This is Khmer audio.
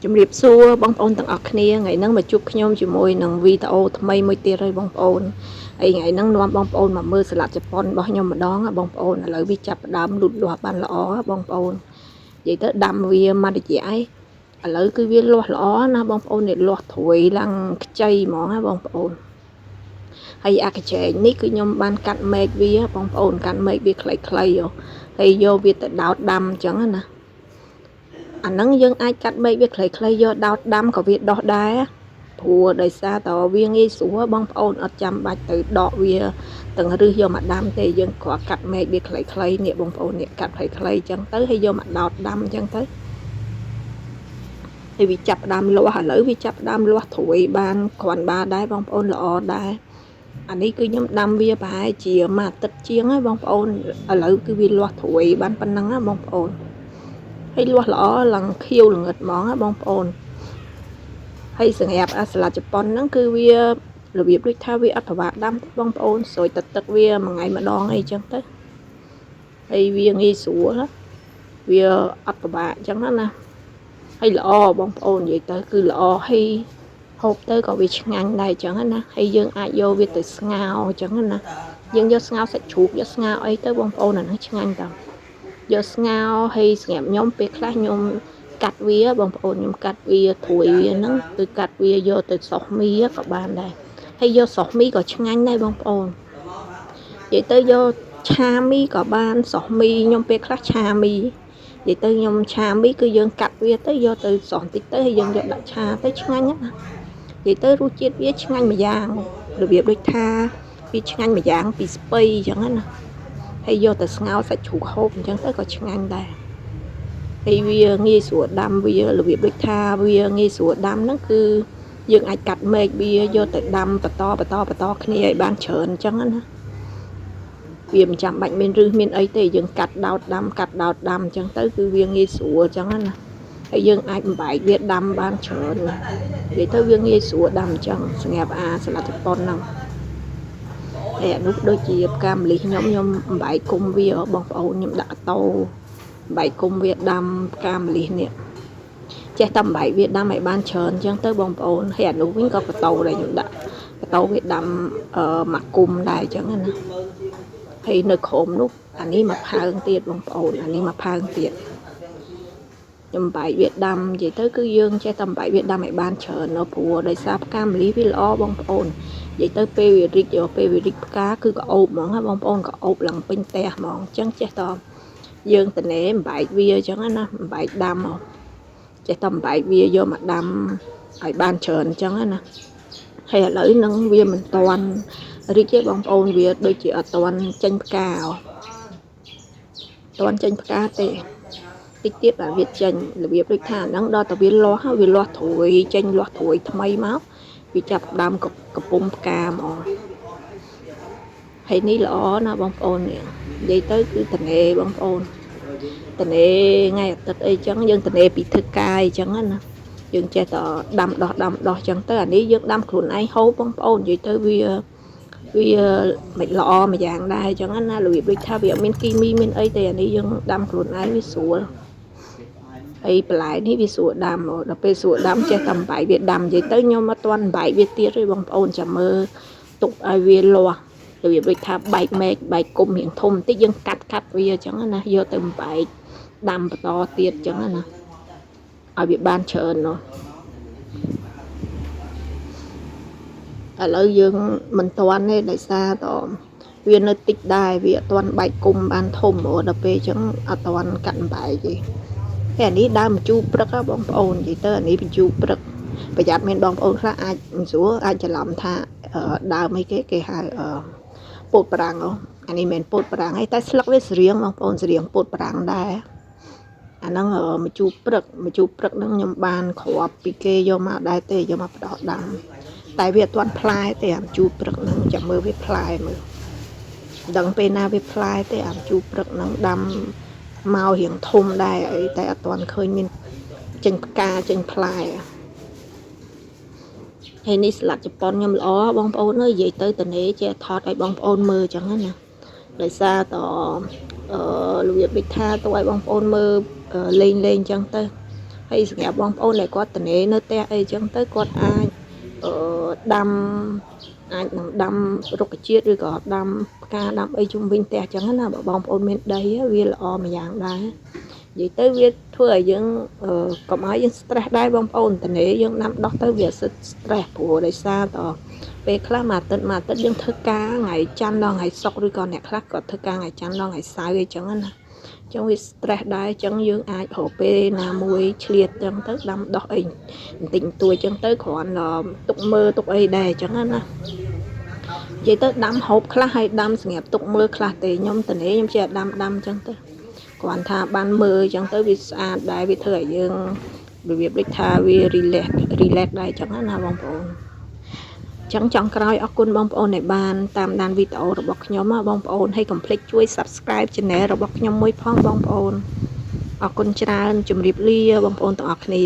ជំរាបសួរបងប្អូនទាំងអស់គ្នាថ្ងៃហ្នឹងមកជួបខ្ញុំជាមួយនឹងវីដេអូថ្មីមួយទៀតហើយបងប្អូនហើយថ្ងៃហ្នឹងនាំបងប្អូនមកមើលសាឡាត់ជប៉ុនរបស់ខ្ញុំម្ដងបងប្អូនឥឡូវវាចាប់ផ្ដើមលូតលាស់បានល្អបងប្អូននិយាយទៅដាំវាមួយរយៈហើយឥឡូវគឺវាលាស់ល្អណាបងប្អូននេះលាស់ត្រួយឡើងខ្ចីហ្មងណាបងប្អូនហើយអាកញ្ចែងនេះគឺខ្ញុំបានកាត់មែកវាបងប្អូនកាត់មែកវាខ្លីៗហើយយកវាទៅដោតដាំអញ្ចឹងណាអាហ្នឹងយើងអាចកាត់មែកវាខ្លីៗយកដោតដាំក៏វាដោះដែរព្រោះដោយសារតើវាងាយស្រួលបងប្អូនអត់ចាំបាច់ទៅដកវាទាំងរឹសយកមកដាំទេយើងគ្រាន់កាត់មែកវាខ្លីៗនេះបងប្អូននេះកាត់ខ្លីៗអញ្ចឹងទៅហើយយកមកដោតដាំអញ្ចឹងទៅហើយវាចាប់ដើមលាស់ឥឡូវវាចាប់ដើមលាស់ត្រួយបានគ្រាន់បានដែរបងប្អូនល្អដែរអានេះគឺខ្ញុំដាំវាប្រហែលជាមួយអាទិត្យជាងហើយបងប្អូនឥឡូវគឺវាលាស់ត្រួយបានប៉ុណ្ណឹងណាបងប្អូនហើយលាស់ល្អឡើងខៀវល្ងឹតហ្មងណាបងប្អូនហើយសម្រាប់អាសាឡាត់ជប៉ុនហ្នឹងគឺវារបៀបដូចថាវាអត់ប្រវាដាំបងប្អូនស្រួយទឹកវាមួយថ្ងៃម្ដងអីចឹងទៅហើយវាងាយស្រួលវាអត់ប្រវាអញ្ចឹងណាហើយល្អបងប្អូននិយាយទៅគឺល្អហើយហូបទៅក៏វាឆ្ងាញ់ដែរអញ្ចឹងណាហើយយើងអាចយកវាទៅស្ងោរអញ្ចឹងណាយើងយកស្ងោរសាច់ជ្រូកយកស្ងោរអីទៅបងប្អូនអាហ្នឹងឆ្ងាញ់តើយកស្ងោរហើយសម្រាប់ខ្ញុំពេលខ្លះខ្ញុំកាត់វាបងប្អូនខ្ញុំកាត់វាត្រួយវាហ្នឹងគឺកាត់វាយកទៅសុះមីក៏បានដែរហើយយកសុះមីក៏ឆ្ងាញ់ដែរបងប្អូននិយាយទៅយកឆាមីក៏បានសុះមីខ្ញុំពេលខ្លះឆាមីនិយាយទៅខ្ញុំឆាមីគឺយើងកាត់វាទៅយកទៅសុះបន្តិចទៅហើយយើងយកដាក់ឆាទៅឆ្ងាញ់ណានិយាយទៅរសជាតិវាឆ្ងាញ់មួយយ៉ាងរបៀបដូចថាវាឆ្ងាញ់មួយយ៉ាងពីស្ពៃអញ្ចឹងណាហើយយកទៅស្ងោរសាច់ជ្រូកហូបអញ្ចឹងទៅក៏ឆ្ងាញ់ដែរហើយវាងាយស្រួលដាំវារបៀបដូចថាវាងាយស្រួលដាំហ្នឹងគឺយើងអាចកាត់មែកវាយកទៅដាំបន្តគ្នាឲ្យបានច្រើនអញ្ចឹងណាវាមិនចាំបាច់មានរឹសមានអីទេយើងកាត់ដោតដាំអញ្ចឹងទៅគឺវាងាយស្រួលអញ្ចឹងណាហើយយើងអាចបំបែកវាដាំបានច្រើននិយាយទៅវាងាយស្រួលដាំអញ្ចឹងសម្រាប់អាសាឡាត់ជប៉ុនហ្នឹងហើយអានោះដូចជាផ្កាម្លិះខ្ញុំបំបែកគុំវាបងប្អូនខ្ញុំដាក់តោបែកគុំវាដាំផ្កាម្លិះនេះចេះតែបែកវាដាំឲ្យបានច្រើនអញ្ចឹងទៅបងប្អូនហើយអានោះវិញក៏បតោដែរខ្ញុំដាក់បតោវាដាំមកគុំដែរអញ្ចឹងណាហើយនៅក្រោមនោះអានេះមកផើងទៀតបងប្អូនអានេះមកផើងទៀតខ្ញុំបែកវាដាំនិយាយទៅគឺយើងចេះតែបែកវាដាំឲ្យបានច្រើននៅព្រោះដោយសារផ្កាម្លិះវាល្អបងប្អូននិយាយទៅពេលវារីកផ្កាគឺក៏អូបហ្មងណាបងប្អូនក៏អូបឡើងពេញផ្ទះហ្មងអញ្ចឹងចេះតែយើងត្នេបែកវាអញ្ចឹងណាបែកដាំមកចេះតែបែកវាយកមកដាំឲ្យបានច្រើនអញ្ចឹងណាហើយឥឡូវនឹងវាមិនតាន់រីកទេបងប្អូនវាដូចជាអត់តាន់ចេញផ្កាតាន់ចេញផ្កាទេតិចទៀតបាទវាចេញរបៀបដូចថាហ្នឹងដល់តែវាលាស់ត្រួយចេញលាស់ត្រួយថ្មីមកវាចាប់ដើមកំពុំផ្កាហ្មងហើយនេះល្អណាបងប្អូននេះនិយាយទៅគឺត្នេបងប្អូនត្នេថ្ងៃអាទិត្យអីចឹងយើងត្នេពីធ្វើការអីចឹងណាយើងចេះតែដាំដោះចឹងទៅអានេះយើងដាំខ្លួនឯងហូបបងប្អូននិយាយទៅវាមិនល្អមួយយ៉ាងដែរចឹងណារបៀបដូចថាវាអត់មានគីមីមានអីទេអានេះយើងដាំខ្លួនឯងវាស្រួលហើយបន្លែនេះវាស្រួលដាំដល់ពេលស្រួលដាំចេះតែបែកវាដាំនិយាយទៅខ្ញុំអត់ទាន់បែកវាទៀតទេបងប្អូនចាំមើលទុកឲ្យវាលាស់របៀបដូចថាបែកមែកបែកគុំរៀងធំបន្តិចយើងកាត់វាអញ្ចឹងណាយកទៅបែកដាំបន្តទៀតអញ្ចឹងណាឲ្យវាបានច្រើននោះឥឡូវយើងមិនទាន់ទេដោយសារតវានៅតិចដែរវាអត់ទាន់បែកគុំបានធំដល់ពេលអញ្ចឹងអត់ទាន់កាត់បែកទេតែអានេះដើមបញ្ជូរព្រឹកបងប្អូននិយាយទៅអានេះបញ្ជូរព្រឹកប្រយ័ត្នមានបងប្អូនខ្លះអាចមិនស្រួលអាចច្រឡំថាដើមអីគេហៅពោតប្រាំងអានេះមិនមែនពោតប្រាំងទេតែស្លឹកវាសរៀងបងប្អូនសរៀងពោតប្រាំងដែរអាហ្នឹងម្ជូរព្រឹកហ្នឹងខ្ញុំបានគ្រាប់ពីគេយកមកដែរទេយកមកបដោះដាំតែវាអត់ទាន់ផ្លែទេអាម្ជូរព្រឹកហ្នឹងចាំមើលវាផ្លែមើលដឹងពេលណាវាផ្លែទេអាម្ជូរព្រឹកហ្នឹងដាំមករៀងធំដែរតែអត់ទាន់ឃើញមានចេញផ្កាចេញផ្លែហើយនេះស្លាត់ជប៉ុនខ្ញុំល្អបងប្អូនអើយនិយាយទៅត្នេចេះថតឲ្យបងប្អូនមើលចឹងណាដោយសារតរបៀបដូចថាទៅឲ្យបងប្អូនមើលលេងចឹងទៅ ហើយសម្រាប់បងប្អូនដែលគាត់ត្នេនៅផ្ទះអីចឹងទៅគាត់អាចដាំអាចនឹងដាំរុក្ខជាតិឬក៏ដាំផ្កាដាំអីជុំវិញផ្ទះចឹងណាបើបងប្អូនមានដីវាល្អមួយយ៉ាងដែរនិយាយទៅវាធ្វើឲ្យយើងកុំឲ្យយើង stress ដែរបងប្អូនត្នេយើងដាំដុះទៅវាសិត stress ព្រោះដោយសារតពេលខ្លះមួយអាទិត្យយើងធ្វើការថ្ងៃច័ន្ទដល់ថ្ងៃសុក្រឬក៏អ្នកខ្លះគាត់ធ្វើការថ្ងៃច័ន្ទដល់ថ្ងៃសៅរ៍អីចឹងណាចឹងវា stress ដែរចឹងយើងអាចរកពេលណាមួយឆ្លៀតចឹងទៅដាំដុះអីបន្តិចបន្តួចចឹងទៅគ្រាន់ទុកមើលទុកអីដែរចឹងណានិយាយទៅដាំហូបខ្លះហើយដាំសម្រាប់ទុកមើលខ្លះទេខ្ញុំត្នេខ្ញុំជាដាំចឹងទៅគ្រាន់ថាបានមើលចឹងទៅវាស្អាតដែរវាធ្វើឲ្យយើងរបៀបដូចថាវា relax ដែរចឹងណាបងប្អូនចឹងចង់ក្រោយអរគុណបងប្អូនដែលបានតាមដានវីដេអូរបស់ខ្ញុំបងប្អូនហើយកុំភ្លេចជួយ Subscribe Channel របស់ខ្ញុំមួយផងបងប្អូនអរគុណច្រើនជម្រាបលាបងប្អូនទាំងអស់គ្នា